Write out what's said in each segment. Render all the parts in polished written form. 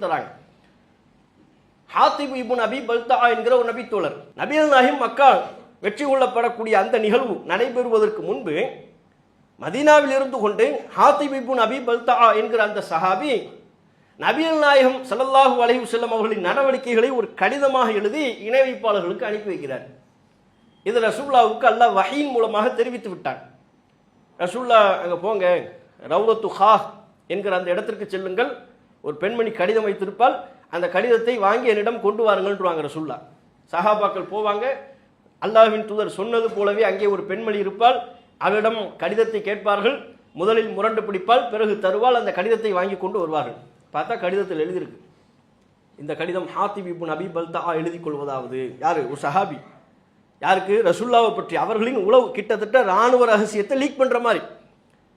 தராங்க. ஹாத்திப் இப்னு அபி பல்தா என்கிற ஒரு நபி தோழர், நபிகள் நாயகம் மக்கா வெற்றி கொள்ளப்படக்கூடிய அந்த நிகழ்வு நடைபெறுவதற்கு முன்பு மதீனாவில் இருந்து கொண்டு ஹாத்திப் இப்னு அபி பல்தா என்கிற அந்த சஹாபி நபிகள் நாயகம் ஸல்லல்லாஹு அலைஹி வஸல்லம் அவர்களின் நடவடிக்கைகளை ஒரு கடிதமாக எழுதி இணை வைப்பாளர்களுக்கு அனுப்பி வைக்கிறார். இது ரசூலுல்லாஹ்வுக்கு அல்லாஹ் வஹீயின் மூலமாக தெரிவித்து விட்டான். ரசூலுல்லாஹ் அங்கே போங்க, ரௌதத்து ஹாஹ் என்கிற அந்த இடத்திற்கு செல்லுங்கள், ஒரு பெண்மணி கடிதம் வைத்திருப்பால், அந்த கடிதத்தை வாங்கி என்னிடம் கொண்டு வாருங்கள்ன்றாங்க ரசூலுல்லாஹ். சஹாபாக்கள் போவாங்க, அல்லாஹ்வின் தூதர் சொன்னது போலவே அங்கே ஒரு பெண்மணி இருப்பால், அவரிடம் கடிதத்தை கேட்பார்கள், முதலில் முரண்டு பிடிப்பால், பிறகு தருவால், அந்த கடிதத்தை வாங்கி கொண்டு வருவார்கள். பார்த்தா கடிதத்தில் எழுதியிருக்கு, இந்த கடிதம் ஹாத்திப் இப்னு அபி பல்தா எழுதி கொள்வதாவது. யாரு? ஒரு சஹாபி. யாருக்கு? ரசூலுல்லாவை பற்றி. அவர்களின் உளவு கிட்டத்தட்ட ராணுவ ரகசியத்தை லீக் பண்ற மாதிரி.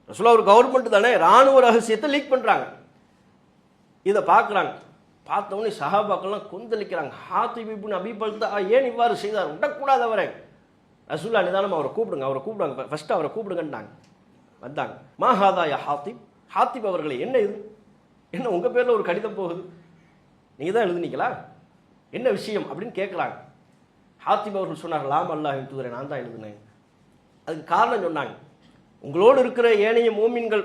ரசூலுல்லாஹ் ஒரு கவர்மெண்ட் தானே, ராணுவ ரகசியத்தை லீக் பண்றாங்க. இதை பார்க்குறாங்க. பார்த்தவொடனே சஹாபாக்கள்லாம் கொந்தளிக்கிறாங்க. ஹாத்திப் இப்னு அபி பல்தா ஏன் இவ்வாறு செய்தார்? விடக்கூடாது அவரை. ரசூலுல்லாஹ் நிதானம் அவரை கூப்பிடுங்க, ஃபர்ஸ்ட் அவரை கூப்பிடுங்கன்னாங்க. வந்தாங்க. மா ஹாதா யா ஹாத்திப், ஹாத்திப் அவர்களே, என்ன இது? என்ன உங்கள் பேரில் ஒரு கடிதம் போகுது, நீங்கள் தான் எழுதுனீங்களா, என்ன விஷயம் அப்படின்னு கேட்குறாங்க. ஹாத்திப் அவர்கள் சொன்னார்கள், லாம் அல்லாஹ்வின் தூதரை, நான் தான் எழுதுனேன். அதுக்கு காரணம் சொன்னாங்க, உங்களோடு இருக்கிற ஏனைய மோமின்கள்,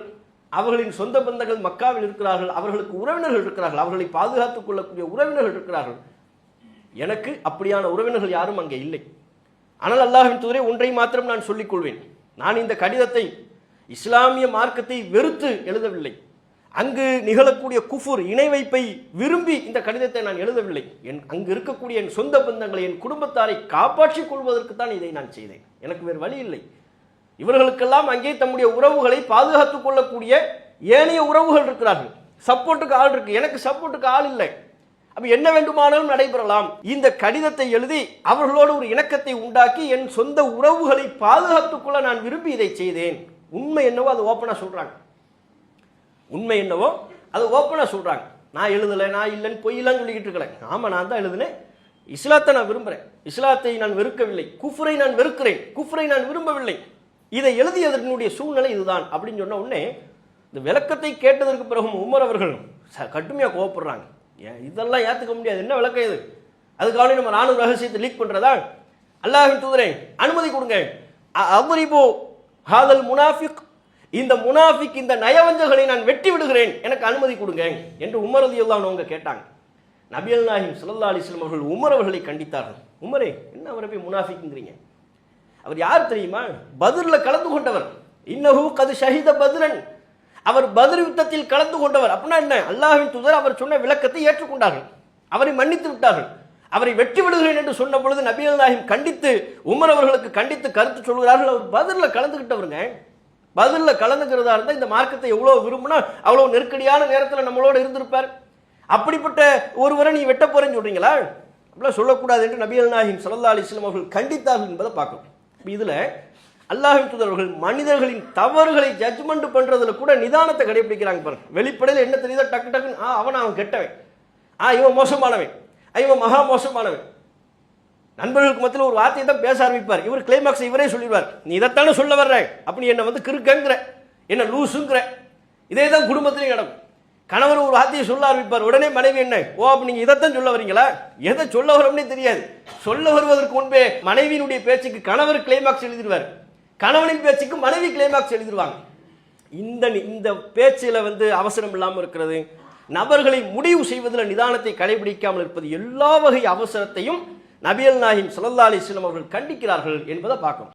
அவர்களின் சொந்த பந்தங்கள் மக்காவில் இருக்கிறார்கள், அவர்களுக்கு உறவினர்கள் இருக்கிறார்கள், அவர்களை பாதுகாத்துக் கொள்ளக்கூடிய உறவினர்கள் இருக்கிறார்கள். எனக்கு அப்படியான உறவினர்கள் யாரும் அங்கே இல்லை. ஆனால் அல்லாஹ்வின் தூதரை, ஒன்றை மாத்திரம் நான் சொல்லிக் கொள்வேன், நான் இந்த கடிதத்தை இஸ்லாமிய மார்க்கத்தை வெறுத்து எழுதவில்லை, அங்கு நிகழக்கூடிய குஃபுர் இணை வைப்பை விரும்பி இந்த கடிதத்தை நான் எழுதவில்லை. அங்கு இருக்கக்கூடிய என் சொந்த பந்தங்களை, என் குடும்பத்தாரை காப்பாற்றிக் கொள்வதற்கு தான் இதை நான் செய்தேன். எனக்கு வேறு வழி இல்லை. இவர்களுக்கெல்லாம் அங்கே தம்முடைய உறவுகளை பாதுகாத்துக் கொள்ளக்கூடிய ஏனைய உறவுகள் இருக்கிறார்கள், சப்போர்ட்டுக்கு ஆள் இருக்கு, எனக்கு சப்போர்ட்டுக்கு ஆள் இல்லை. அப்ப என்ன வேண்டுமானாலும் நடைபெறலாம். இந்த கடிதத்தை எழுதி அவர்களோடு ஒரு இணக்கத்தை உண்டாக்கி என் சொந்த உறவுகளை பாதுகாத்துக் கொள்ள நான் விரும்பி இதை செய்தேன். உண்மை என்னவோ அது ஓப்பனா சொல்றாங்க. உண்மை என்னவோ அது ஓப்பனாக சொல்கிறாங்க. நான் எழுதலை, நான் இல்லைன்னு பொய்யெல்லாம் சொல்லிக்கிட்டு இருக்கிறேன். ஆமாம், நான் தான் எழுதுனேன். இஸ்லாத்தை நான் விரும்புகிறேன், இஸ்லாத்தை நான் வெறுக்கவில்லை, குஃப்ரை நான் வெறுக்கிறேன், குஃப்ரை நான் விரும்பவில்லை. இதை எழுதியதனுடைய சூழ்நிலை இதுதான் அப்படின்னு சொன்ன உடனே இந்த விளக்கத்தை கேட்டதற்கு பிறகும் உமர் அவர்கள் கடுமையாக கோவப்படுறாங்க. இதெல்லாம் ஏற்றுக்க முடியாது, என்ன விளக்கம் இது? அதுக்காக நம்ம ராணுவ ரகசியத்தை லீக் பண்ணுறதா? அல்லாஹ்வின் தூதரே, அனுமதி கொடுங்க. அவ்ரிபு ஹாதல் முனாஃபிக், இந்த முனாஃபிக், இந்த நயவஞ்சகளை நான் வெட்டி விடுகிறேன், எனக்கு அனுமதி கொடுங்க என்று உமர் ரலியல்லாஹு அன்ஹு கேட்டாங்க. நபிகள் நாயகம் ஸல்லல்லாஹு அலைஹி வஸல்லம் அவர்கள் உமர் அவர்களை கண்டித்தார்கள். உமரே, என்ன அவரை போய் முனாஃபிக்ங்கிறீங்க? அவர் யார் தெரியுமா? பத்ர்ல கலந்து கொண்டவர். இன்னஹு கத் ஷஹித பத்ரன், அவர் பத்ர் யுத்தத்தில் கலந்து கொண்டவர். அப்படின்னா என்ன? அல்லாஹ்வின் தூதர் அவர் சொன்ன விளக்கத்தை ஏற்றுக்கொண்டார்கள், அவரை மன்னித்து விட்டார்கள். அவரை வெட்டி விடுகிறேன் என்று சொன்ன பொழுது நபிகள் நாயகம் கண்டித்து, உமர் அவர்களுக்கு கண்டித்து கருத்து சொல்கிறார்கள், அவர் பத்ர்ல கலந்துகிட்டவருங்க. பதிலில் கலந்துக்கிறதா இருந்தால் இந்த மார்க்கத்தை எவ்வளோ விரும்பினா அவ்வளோ நெருக்கடியான நேரத்தில் நம்மளோட இருந்திருப்பார். அப்படிப்பட்ட ஒருவரை நீ வெட்ட போறேன்னு சொல்றீங்களா? அப்படிலாம் சொல்லக்கூடாது என்று நபிகள் நாயகம் ஸல்லல்லாஹு அலைஹி வஸல்லம் அவர்கள் கண்டித்தார்கள் என்பதை பார்க்கணும். இதில் அல்லாஹ்வின் தூதர்கள் மனிதர்களின் தவறுகளை ஜட்ஜ்மெண்ட் பண்றதுல கூட நிதானத்தை கடைபிடிக்கிறாங்க பாருங்க. வெளிப்படையில் என்ன தெரியுதோ டக்கு டக்குன்னு அவன் கெட்டவன், இவன் மோசமானவன், இவன் மகா மோசமானவன். நண்பர்களுக்கு மத்தியில் ஒரு வார்த்தையை தான் பேச ஆரம்பிப்பார். இவர் கிளைமாக்ஸ் இவரே சொல்லிடுவார், நீ இதைத்தானே சொல்ல வர்ற, அப்படி என்ன வந்து கிறுக்கங்கிற, என்ன லூசுங்கிற. இதே தான் குடும்பத்திலையும் நடக்கும். கணவர் ஒரு வார்த்தையை சொல்ல ஆரம்பிப்பார், உடனே மனைவி என்ன, ஓ அப்ப நீங்க இதைத்தான் சொல்ல வரீங்களா? எதை சொல்ல வரோம்னே தெரியாது. சொல்ல வருவதற்கு முன்பே மனைவியினுடைய பேச்சுக்கு கணவர் கிளைமாக்ஸ் எழுதிடுவார், கணவனின் பேச்சுக்கு மனைவி கிளைமாக்ஸ் எழுதிடுவாங்க. இந்த பேச்சில் வந்து அவசரம் இல்லாமல் இருக்கிறது, நபர்களை முடிவு செய்வதில் நிதானத்தை கடைபிடிக்காமல் இருப்பது, எல்லா வகை அவசரத்தையும் நபிகள் நாயகம் ஸல்லல்லாஹு அலைஹி வஸல்லம் அவர்கள் கண்டிக்கிறார்கள் என்பதை பார்க்கணும்.